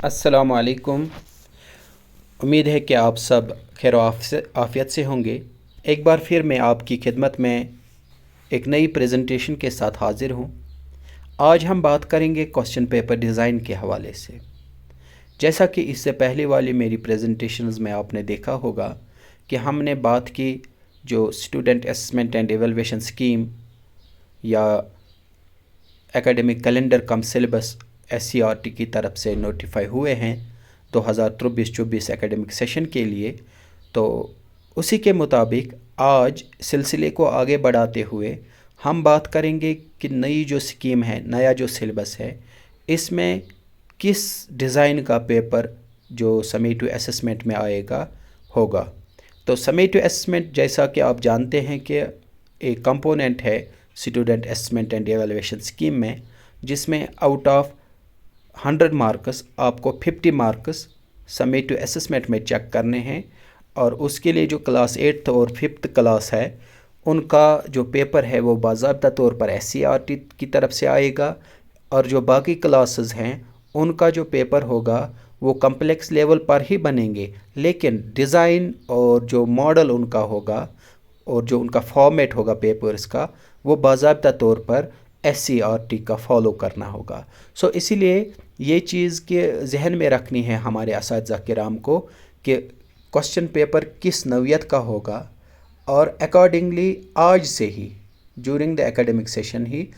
अस्सलामुअलैकुम। उम्मीद है कि आप सब खैर आफियत से होंगे। एक बार फिर मैं आपकी खिदमत में एक नई प्रेजेंटेशन के साथ हाज़िर हूँ। आज हम बात करेंगे क्वेश्चन पेपर डिज़ाइन के हवाले से। जैसा कि इससे पहले वाली मेरी प्रेजेंटेशंस में आपने देखा होगा कि हमने बात की जो student assessment and evaluation scheme या एकेडमिक कैलेंडर कम सिलेबस SCRT की तरफ से नोटिफाई हुए हैं 2023-24 एकेडमिक सेशन के लिए। तो उसी के मुताबिक आज सिलसिले को आगे बढ़ाते हुए हम बात करेंगे कि नई जो स्कीम है, नया जो सिलेबस है, इसमें किस डिज़ाइन का पेपर जो समेटिव असेसमेंट में आएगा होगा। तो समेटिव असेसमेंट जैसा कि आप जानते हैं कि एक कंपोनेंट है student assessment and evaluation scheme में, जिसमें आउट ऑफ 100 मार्क्स आपको 50 मार्क्स समेटिव असेसमेंट में चेक करने हैं। और उसके लिए जो क्लास 8th और 5th क्लास है उनका जो पेपर है वो बाज़ाब्ता तौर पर SCRT की तरफ से आएगा, और जो बाकी क्लासेस हैं उनका जो पेपर होगा वो कम्प्लेक्स लेवल पर ही बनेंगे, लेकिन डिज़ाइन और जो मॉडल उनका होगा और जो उनका फॉर्मेट होगा पेपर्स का वो बाज़ाब्ता तौर पर SCRT का फॉलो करना होगा। सो इसीलिए ये चीज़ के जहन में रखनी है हमारे असातिज़ा किराम को कि क्वेश्चन पेपर किस नौइयत का होगा, और अकॉर्डिंगली आज से ही ड्यूरिंग द एकेडमिक सेशन ही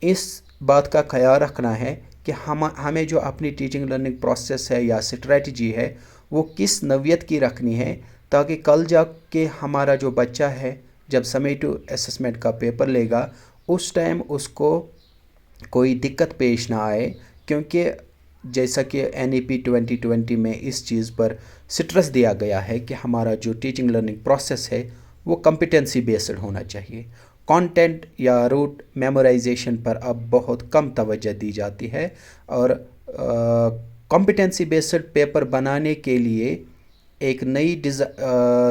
इस बात का ख्याल रखना है कि हमें जो अपनी टीचिंग लर्निंग प्रोसेस है या स्ट्रेटजी है वो किस नौइयत की रखनी है, ताकि कल जाके हमारा जो बच्चा है जब समेटिव असेसमेंट का पेपर लेगा उस टाइम उसको कोई दिक्कत पेश ना आए। क्योंकि जैसा कि NEP 2020 में इस चीज़ पर स्ट्रेस दिया गया है कि हमारा जो टीचिंग लर्निंग प्रोसेस है वो कॉम्पिटेंसी बेस्ड होना चाहिए। कंटेंट या रूट मेमोराइजेशन पर अब बहुत कम तवज्जो दी जाती है, और कॉम्पिटेंसी बेस्ड पेपर बनाने के लिए एक नई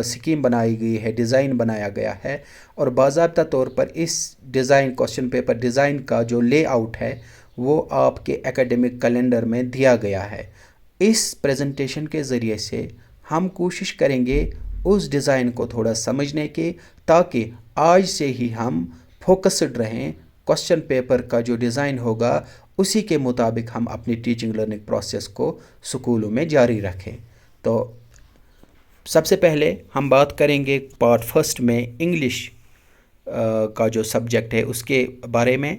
स्कीम बनाई गई है, डिज़ाइन बनाया गया है, और बाज़ाब्ता तौर पर इस डिज़ाइन क्वेश्चन पेपर डिज़ाइन का जो लेआउट है वो आपके एकेडमिक कैलेंडर में दिया गया है। इस प्रेजेंटेशन के ज़रिए से हम कोशिश करेंगे उस डिज़ाइन को थोड़ा समझने की, ताकि आज से ही हम फोकस्ड रहें। क्वेश्चन पेपर का जो डिज़ाइन होगा उसी के मुताबिक हम अपनी टीचिंग लर्निंग प्रोसेस को स्कूलों में जारी रखें। तो सबसे पहले हम बात करेंगे पार्ट फर्स्ट में इंग्लिश का जो सब्जेक्ट है उसके बारे में।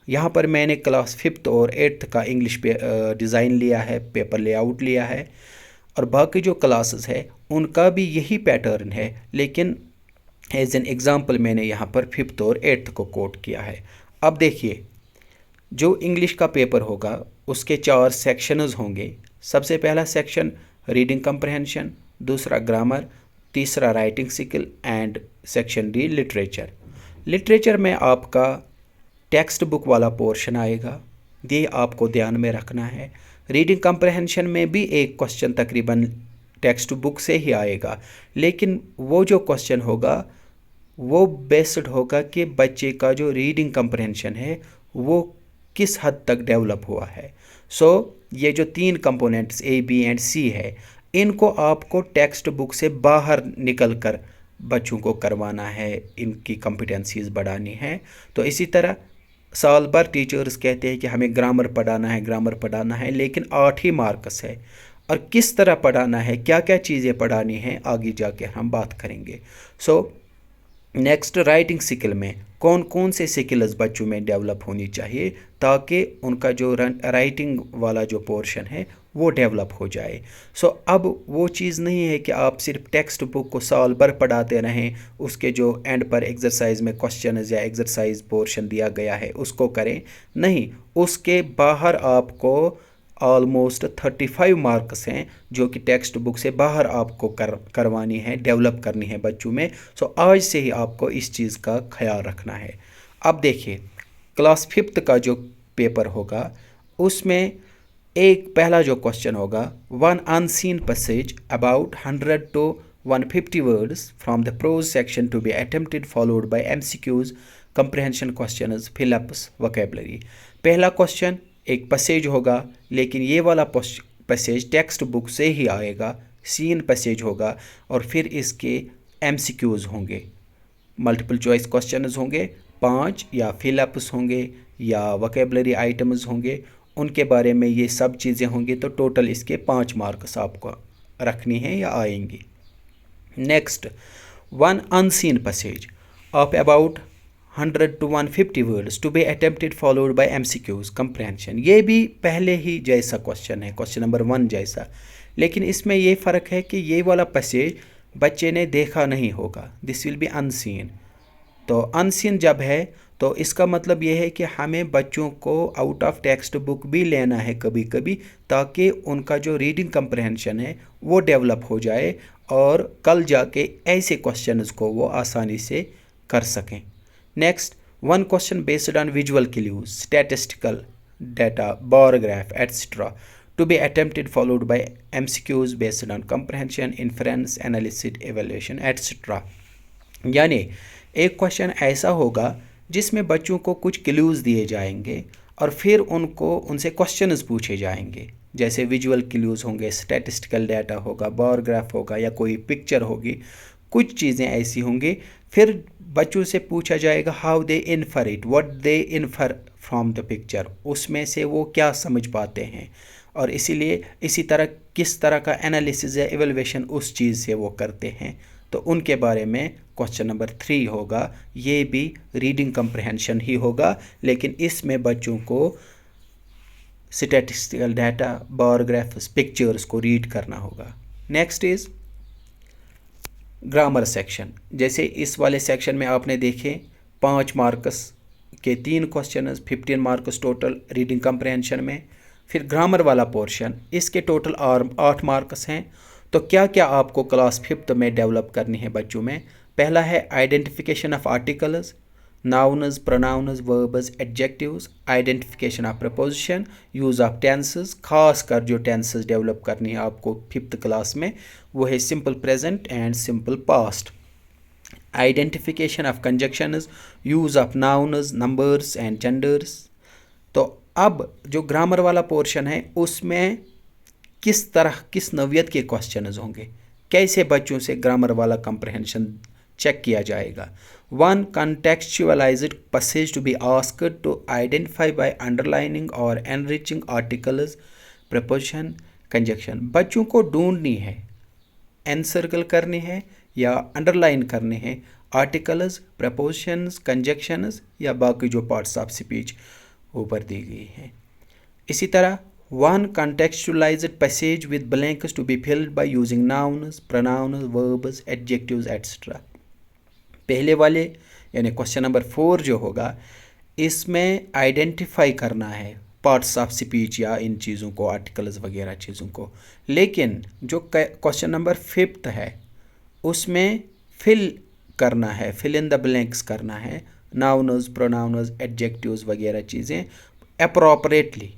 यहाँ पर मैंने क्लास 5th और 8th का इंग्लिश पे डिज़ाइन लिया है, पेपर लेआउट लिया है, और बाकी जो क्लासेस है उनका भी यही पैटर्न है, लेकिन एज एन एग्ज़ाम्पल मैंने यहाँ पर 5th और 8th को कोट किया है। अब देखिए, जो इंग्लिश का पेपर होगा उसके 4 सेक्शंस होंगे। सबसे पहला सेक्शन रीडिंग कम्प्रहेंशन, दूसरा ग्रामर, तीसरा writing skill, and section D literature. Literature में आपका टेक्स्ट बुक वाला पोर्शन आएगा, ये आपको ध्यान में रखना है। रीडिंग कम्प्रहेंशन में भी एक क्वेश्चन तकरीबन टेक्स्ट बुक से ही आएगा, लेकिन वो जो क्वेश्चन होगा वो बेस्ड होगा कि बच्चे का जो रीडिंग कम्प्रहेंशन है वो किस हद तक डेवलप हुआ है। सो ये जो 3 components A, B and C है, इनको आपको टेक्स्ट बुक से बाहर निकल कर बच्चों को करवाना है, इनकी कॉम्पिटेंसीज बढ़ानी है। तो इसी तरह साल भर टीचर्स कहते हैं कि हमें ग्रामर पढ़ाना है, लेकिन 8 ही मार्क्स है, और किस तरह पढ़ाना है, क्या क्या चीज़ें पढ़ानी हैं, आगे जाके हम बात करेंगे। सो नेक्स्ट, राइटिंग स्किल में कौन कौन से स्किल्स बच्चों में डेवलप होनी चाहिए ताकि उनका जो राइटिंग वाला जो पोर्शन है वो डेवलप हो जाए। सो अब वो चीज़ नहीं है कि आप सिर्फ टेक्स्ट बुक को साल भर पढ़ाते रहें, उसके जो एंड पर एक्सरसाइज में क्वेश्चन या एक्सरसाइज पोर्शन दिया गया है उसको करें। नहीं, उसके बाहर आपको ऑलमोस्ट 35 मार्क्स हैं जो कि टेक्स्ट बुक से बाहर आपको करवानी है, डेवलप करनी है बच्चों में। सो आज से ही आपको इस चीज़ का ख्याल रखना है। अब देखिए, क्लास 5th का जो पेपर होगा उसमें एक पहला जो क्वेश्चन होगा, one unseen passage about 100 to 150 words from the pros section two be attempted followed bye MCQs, comprehension questions, fill-ups, vocabulary. पहला क्वेश्चन एक पैसेज होगा, लेकिन ये वाला पैसेज टेक्स्ट बुक से ही आएगा, सीन पैसेज होगा और फिर इसके एमसीक्यूज होंगे, मल्टीपल चॉइस क्वेश्चंस होंगे, 5 या फिल अप्स होंगे या वोकेबलरी आइटम्स होंगे, उनके बारे में ये सब चीज़ें होंगी। तो टोटल इसके 5 मार्क्स आपको रखनी है या आएंगी। Next, one unseen passage of about 100 to 150 words to be attempted followed by MCQs comprehension. ये भी पहले ही जैसा क्वेश्चन है, क्वेश्चन नंबर 1 जैसा, लेकिन इसमें ये फ़र्क है कि ये वाला पैसेज बच्चे ने देखा नहीं होगा, दिस विल बी अनसीन। तो अनसीन जब है तो इसका मतलब ये है कि हमें बच्चों को आउट ऑफ टेक्स्ट बुक भी लेना है कभी कभी, ताकि उनका जो रीडिंग कंप्रहेंशन है वो डेवलप हो जाए और कल जाके ऐसे क्वेश्चंस को वो आसानी से कर सकें। Next, one question based on visual cues, statistical data, bar graph etcetera to be attempted followed by MCQs based on comprehension, inference, analysis, evaluation, etc. यानी एक क्वेश्चन ऐसा होगा जिसमें बच्चों को कुछ क्लूज दिए जाएंगे और फिर उनसे क्वेश्चंस पूछे जाएंगे, जैसे विजुअल क्लूज होंगे, स्टैटिस्टिकल डाटा होगा, बार ग्राफ होगा या कोई पिक्चर होगी, कुछ चीज़ें ऐसी होंगी। फिर बच्चों से पूछा जाएगा how they infer it, what they infer from the picture, उसमें से वो क्या समझ पाते हैं, और इसीलिए इसी तरह किस तरह का एनालिसिस या एवेलुएशन उस चीज़ से वो करते हैं, तो उनके बारे में क्वेश्चन नंबर 3 होगा। ये भी रीडिंग कंप्रहेंशन ही होगा, लेकिन इसमें बच्चों को स्टैटिस्टिकल डाटा, बार ग्राफ्स, पिक्चर्स को रीड करना होगा। Next is grammar section. जैसे इस वाले सेक्शन में आपने देखे 5 मार्क्स के 3 question, 15 marks total reading comprehension में। फिर ग्रामर वाला पोर्शन, इसके टोटल 8 मार्क्स हैं। तो क्या क्या आपको क्लास 5th में डेवलप करनी है बच्चों में? पहला है identification of articles, nouns, pronouns, verbs, adjectives, identification of preposition, use of tenses, खास कर जो टेंसेस डेवलप करनी है आपको 5th क्लास में वो है simple present and simple past. Identification of conjunctions, use of nouns, numbers and genders. तो अब जो ग्रामर वाला पोर्शन है उसमें किस नौइयत के क्वेश्चंस होंगे, कैसे बच्चों से ग्रामर वाला कंप्रहेंशन चेक किया जाएगा। One contextualised passage to be asked to identify by underlining और एनरिचिंग आर्टिकल्स, प्रपोजिशन, कंजक्शन। बच्चों को ढूंढनी है, एनसर्कल करनी है या अंडरलाइन करने हैं आर्टिकल्स, प्रपोजिशंस, कंजक्शंस या बाकी जो पार्ट्स ऑफ स्पीच ऊपर दी गई हैं। इसी तरह one contextualised passage with blanks to be filled by using nouns, pronouns, verbs, adjectives etcetera. पहले वाले यानी क्वेश्चन नंबर 4 जो होगा इसमें आइडेंटिफाई करना है पार्ट्स ऑफ स्पीच या इन चीज़ों को, आर्टिकल्स वगैरह चीज़ों को। लेकिन जो क्वेश्चन नंबर 5th है उसमें फिल करना है, फिल इन द ब्लैंक्स करना है, नाउन्स, प्रोनाउन्स, एडजेक्टिव्स वगैरह चीज़ें अप्रोप्रिएटली,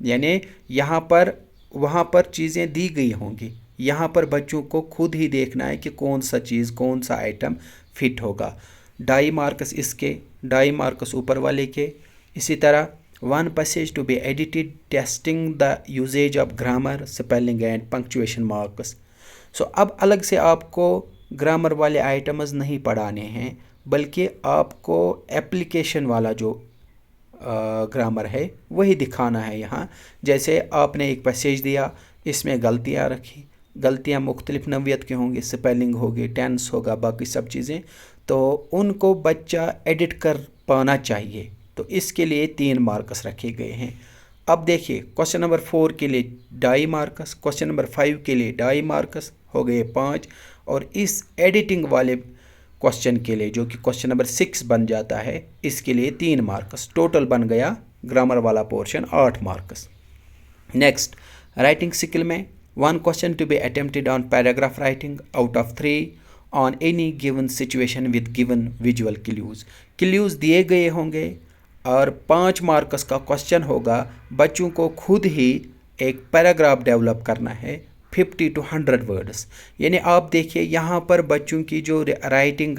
यानी यहाँ पर वहाँ पर चीज़ें दी गई होंगी, यहाँ पर बच्चों को खुद ही देखना है कि कौन सा चीज़, कौन सा आइटम फिट होगा। 2.5 मार्क्स इसके, 2.5 मार्क्स ऊपर वाले के। इसी तरह one passage to be edited testing the usage of grammar, spelling and punctuation marks. So अब अलग से आपको ग्रामर वाले आइटम्स नहीं पढ़ाने हैं, बल्कि आपको एप्लीकेशन वाला जो ग्रामर है वही दिखाना है यहाँ। जैसे आपने एक पैसेज दिया, इसमें गलतियाँ रखी, गलतियाँ मुख्तलिफ नौइयत की होंगी, स्पेलिंग होगी, टेंस होगा, बाकी सब चीज़ें, तो उनको बच्चा एडिट कर पाना चाहिए। तो इसके लिए 3 मार्क्स रखे गए हैं। अब देखिए क्वेश्चन नंबर 4 के लिए 2.5 मार्क्स, क्वेश्चन नंबर 5 के लिए 2.5 मार्क्स, हो गए 5, और इस एडिटिंग वाले क्वेश्चन के लिए जो कि क्वेश्चन नंबर 6 बन जाता है, इसके लिए 3 मार्क्स, टोटल बन गया ग्रामर वाला portion 8 marks. Next, writing skill में one question to be attempted on paragraph writing out of 3 on any given situation with given visual clues. Clues दिए गए होंगे और 5 मार्क्स का क्वेश्चन होगा। बच्चों को खुद ही एक पैराग्राफ डेवलप करना है 50 to 100 वर्ड्स। यानी आप देखिए यहाँ पर बच्चों की जो राइटिंग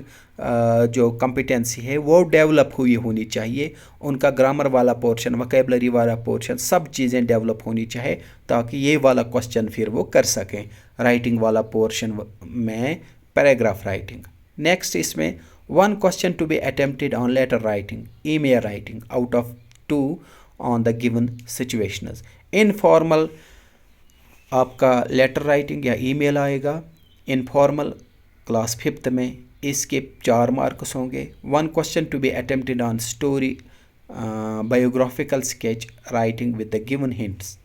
जो कॉम्पिटेंसी है वो डेवलप हुई होनी चाहिए। उनका ग्रामर वाला पोर्शन, वोकैबुलरी वाला पोर्शन, सब चीज़ें डेवलप होनी चाहिए ताकि ये वाला क्वेश्चन फिर वो कर सकें राइटिंग वाला पोर्शन में, पैराग्राफ राइटिंग। नेक्स्ट इसमें 1 question to be attempted on letter writing, email writing out of 2 on the given situations. Informal आपका लेटर राइटिंग या ईमेल आएगा, इनफॉर्मल क्लास 5th में इसके 4 मार्क्स होंगे। 1 question to be attempted on story biographical sketch writing with the given hints.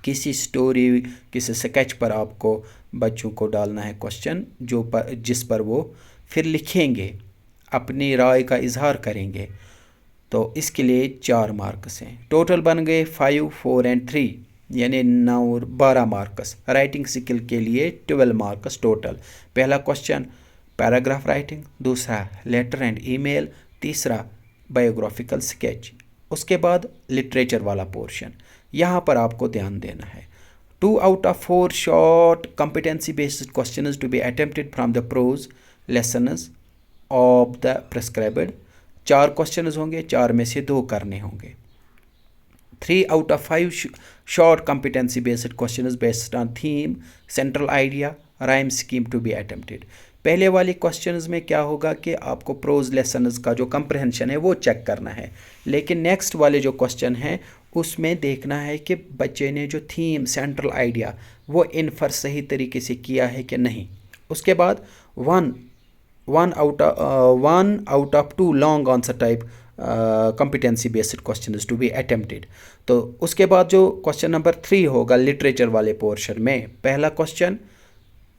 किसी story, किसी sketch पर आपको बच्चों को डालना है क्वेश्चन जिस पर वो फिर लिखेंगे, अपनी राय का इजहार करेंगे। तो इसके लिए 4 मार्क्स हैं। टोटल बन गए 5, 4 एंड 3 यानी 9 और 12 मार्क्स। राइटिंग स्किल के लिए 12 मार्क्स टोटल। पहला क्वेश्चन पैराग्राफ राइटिंग, दूसरा लेटर एंड ईमेल, तीसरा बायोग्राफिकल स्केच, उसके बाद लिटरेचर वाला पोर्शन। यहाँ पर आपको ध्यान देना है। 2 out of 4 short competency based questions to be attempted from the prose lessons of the prescribed। 4 question होंगे, 4 में से 2 करने होंगे। 3 out of 5 short competency based questions based on theme, central idea, rhyme scheme to be attempted। पहले वाले questions में क्या होगा कि आपको प्रोज लेसन्स का जो कंप्रहेंशन है वो चेक करना है, लेकिन नेक्स्ट वाले जो क्वेश्चन हैं उसमें देखना है कि बच्चे ने जो थीम, सेंट्रल आइडिया वो इन्फर सही तरीके से किया है कि नहीं। उसके बाद one out of 2 long answer type competency based question to be attempted. तो उसके बाद जो क्वेश्चन नंबर 3 होगा लिटरेचर वाले पोर्शन में, पहला क्वेश्चन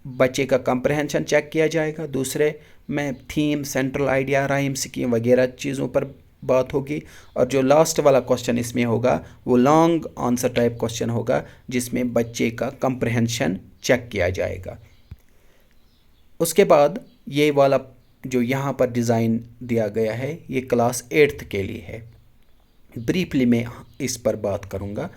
बच्चे का कंप्रहेंशन चेक किया जाएगा, दूसरे में theme, central idea, rhyme scheme वगैरह चीज़ों पर बात होगी, और जो लास्ट वाला क्वेश्चन इसमें होगा वो लॉन्ग आंसर टाइप क्वेश्चन होगा जिसमें बच्चे का कंप्रहेंशन चेक किया जाएगा। उसके बाद ये वाला जो यहाँ पर डिज़ाइन दिया गया है ये क्लास 8th के लिए है। ब्रीफली मैं इस पर बात करूँगा।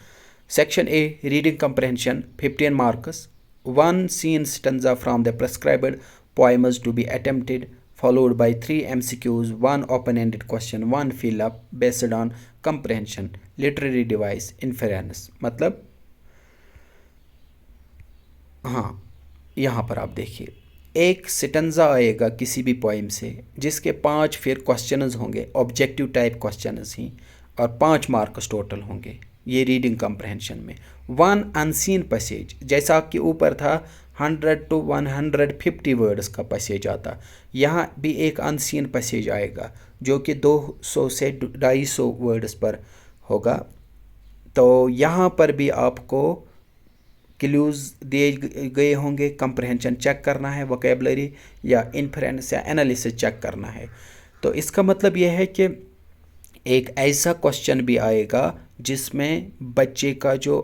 Section A reading comprehension 15 marks, 1 scene stanza from the prescribed poems to be attempted, followed by 3 MCQs, 1 open-ended question, 1 fill-up based on comprehension, literary device, inference। मतलब हाँ, यहाँ पर आप देखिए एक स्टेंजा आएगा किसी भी पोइम से जिसके 5 फिर क्वेश्चंस होंगे, ऑब्जेक्टिव टाइप क्वेश्चंस ही, और 5 मार्क्स टोटल होंगे ये रीडिंग कंप्रहेंशन में। 1 अनसीन पैसेज, जैसा कि ऊपर था 100 to 150 वर्ड्स का पैसेज आता, यहाँ भी एक अनसीन पैसेज आएगा जो कि 200 से 250 वर्ड्स पर होगा। तो यहाँ पर भी आपको क्लूज़ दिए गए होंगे, कंप्रहेंशन चेक करना है, वोकैबुलरी या इन्फरेंस या एनालिसिस चेक करना है। तो इसका मतलब यह है कि एक ऐसा क्वेश्चन भी आएगा जिसमें बच्चे का जो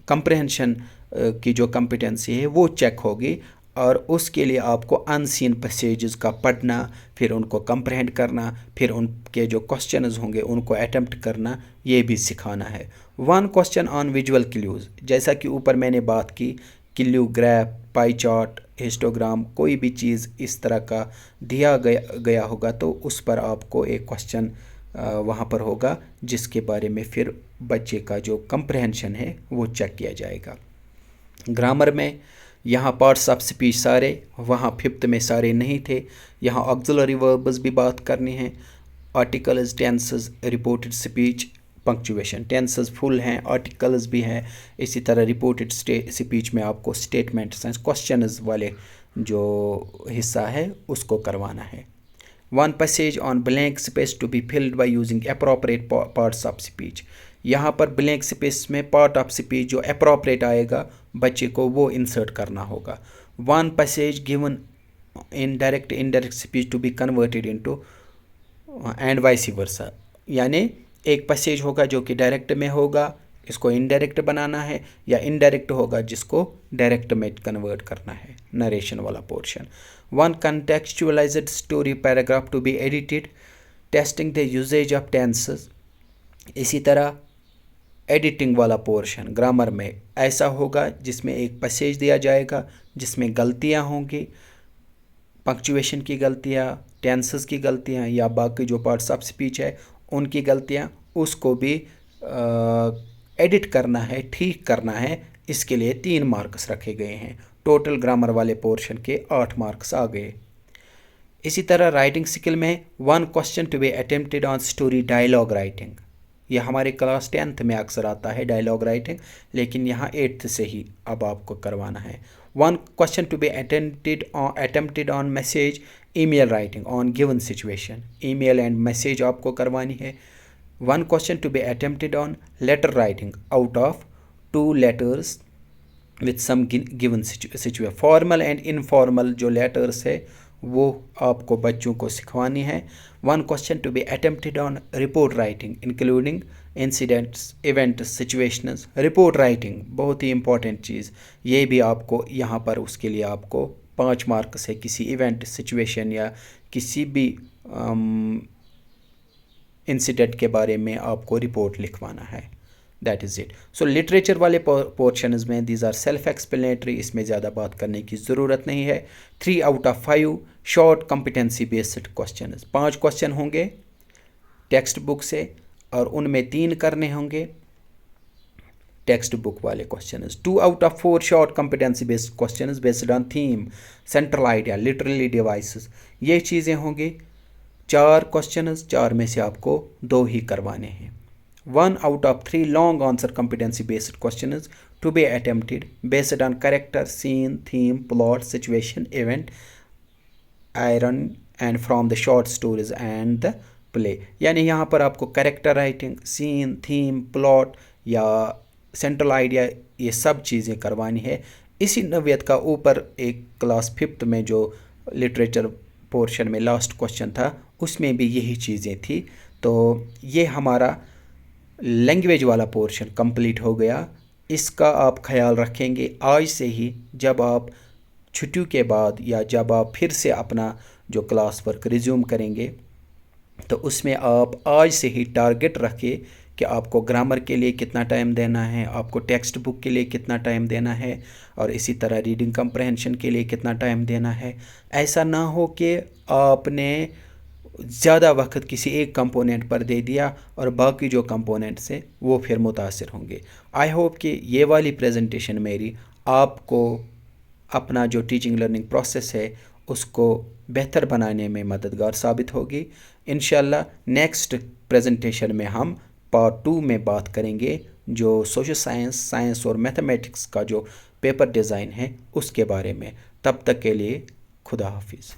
कंप्रहेंशन की जो कॉम्पिटेंसी है वो चेक होगी, और उसके लिए आपको अनसीन पैसेजेस का पढ़ना, फिर उनको कंप्रहेंड करना, फिर उनके जो क्वेश्चंस होंगे उनको अटेम्प्ट करना, ये भी सिखाना है। 1 क्वेश्चन ऑन विजुअल क्लूज, जैसा कि ऊपर मैंने बात की, clue, graph, pie chart, histogram, कोई भी चीज़ इस तरह का दिया गया होगा तो उस पर आपको एक क्वेश्चन वहाँ पर होगा जिसके बारे में फिर बच्चे का जो कंप्रहेंशन है वो चेक किया जाएगा। ग्रामर में यहाँ पार्ट्स ऑफ स्पीच सारे, वहाँ 5th में सारे नहीं थे। यहाँ ऑक्सिलरी वर्ब्स भी बात करनी है, articles, tenses, reported speech, punctuation. Tenses full हैं, आर्टिकल्स भी हैं। इसी तरह रिपोर्टेड स्पीच में आपको स्टेटमेंट्स एंड क्वेश्चंस वाले जो हिस्सा है उसको करवाना है। 1 passage on blank space to be filled by using appropriate parts of speech. यहाँ पर ब्लैंक स्पेस में पार्ट ऑफ स्पीच जो अप्रोप्रिएट आएगा बच्चे को वो इंसर्ट करना होगा। 1 passage given in direct indirect speech to be converted into and vice versa. यानी एक पैसेज होगा जो कि डायरेक्ट में होगा, इसको इनडायरेक्ट बनाना है, या इनडायरेक्ट होगा जिसको डायरेक्ट में कन्वर्ट करना है, नरेशन वाला portion. 1 contextualized story paragraph to be edited, testing the usage of tenses. इसी तरह एडिटिंग वाला पोर्शन ग्रामर में ऐसा होगा जिसमें एक पैसेज दिया जाएगा जिसमें गलतियां होंगी, पंक्चुएशन की गलतियां, टेंसेस की गलतियां या बाकी जो पार्ट्स ऑफ स्पीच है उनकी गलतियां, उसको भी एडिट करना है, ठीक करना है। इसके लिए 3 मार्क्स रखे गए हैं। टोटल ग्रामर वाले पोर्शन के 8 मार्क्स आ गए। इसी तरह राइटिंग स्किल में 1 question to be attempted on story dialogue writing. ये हमारे क्लास 10th में अक्सर आता है डायलॉग राइटिंग, लेकिन यहाँ 8th से ही अब आपको करवाना है। 1 question to be attempted on message email writing on given situation. Email and message आपको करवानी है। 1 question to be attempted on letter writing out of 2 letters with some given situation. Formal and informal जो letters है वो आपको बच्चों को सिखवानी है। 1 question to be attempted on report writing including incidents, events, situations. Report writing बहुत ही इंपॉर्टेंट चीज़, ये भी आपको यहाँ पर उसके लिए आपको 5 मार्क्स है। किसी इवेंट, सिचुएशन या किसी भी इंसिडेंट के बारे में आपको रिपोर्ट लिखवाना है। That is it. So literature वाले पोर्शंस में दीज आर सेल्फ एक्सप्लेनेटरी, इसमें ज़्यादा बात करने की ज़रूरत नहीं है। 3 out of 5 short competency based question. 5 question होंगे टेक्स्ट बुक से और उनमें 3 करने होंगे टेक्स्ट बुक वाले question. 2 out of 4 short competency based question based on theme, central idea, literally devices. ये चीज़ें होंगी। 4 क्वेश्चन, 4 में से आपको 2 ही करवाने हैं। 1 out of 3 long answer competency based questions to be attempted based on character, scene, theme, plot, situation, event, iron and from the short stories and the play। यानी यहाँ पर आपको character writing, scene, theme, plot या central idea, ये सब चीज़ें करवानी है। इसी नौयत का ऊपर एक क्लास 5th में जो लिटरेचर पोर्शन में लास्ट क्वेश्चन था उसमें भी यही चीज़ें थी। तो ये हमारा लैंग्वेज वाला पोर्शन कंप्लीट हो गया। इसका आप ख्याल रखेंगे आज से ही, जब आप छुट्टियों के बाद या जब आप फिर से अपना जो क्लास वर्क रिज्यूम करेंगे तो उसमें आप आज से ही टारगेट रखें कि आपको ग्रामर के लिए कितना टाइम देना है, आपको टेक्स्ट बुक के लिए कितना टाइम देना है और इसी तरह रीडिंग कंप्रहेंशन के लिए कितना टाइम देना है। ऐसा ना हो कि आपने ज़्यादा वक्त किसी एक कंपोनेंट पर दे दिया और बाकी जो कंपोनेंट्स हैं वो फिर मुतासिर होंगे। आई होप कि ये वाली प्रेजेंटेशन मेरी आपको अपना जो टीचिंग लर्निंग प्रोसेस है उसको बेहतर बनाने में मददगार साबित होगी। इंशाल्लाह नेक्स्ट प्रेजेंटेशन में हम पार्ट 2 में बात करेंगे जो सोशल साइंस, साइंस और मैथमेटिक्स का जो पेपर डिज़ाइन है उसके बारे में। तब तक के लिए खुदा हाफिज़।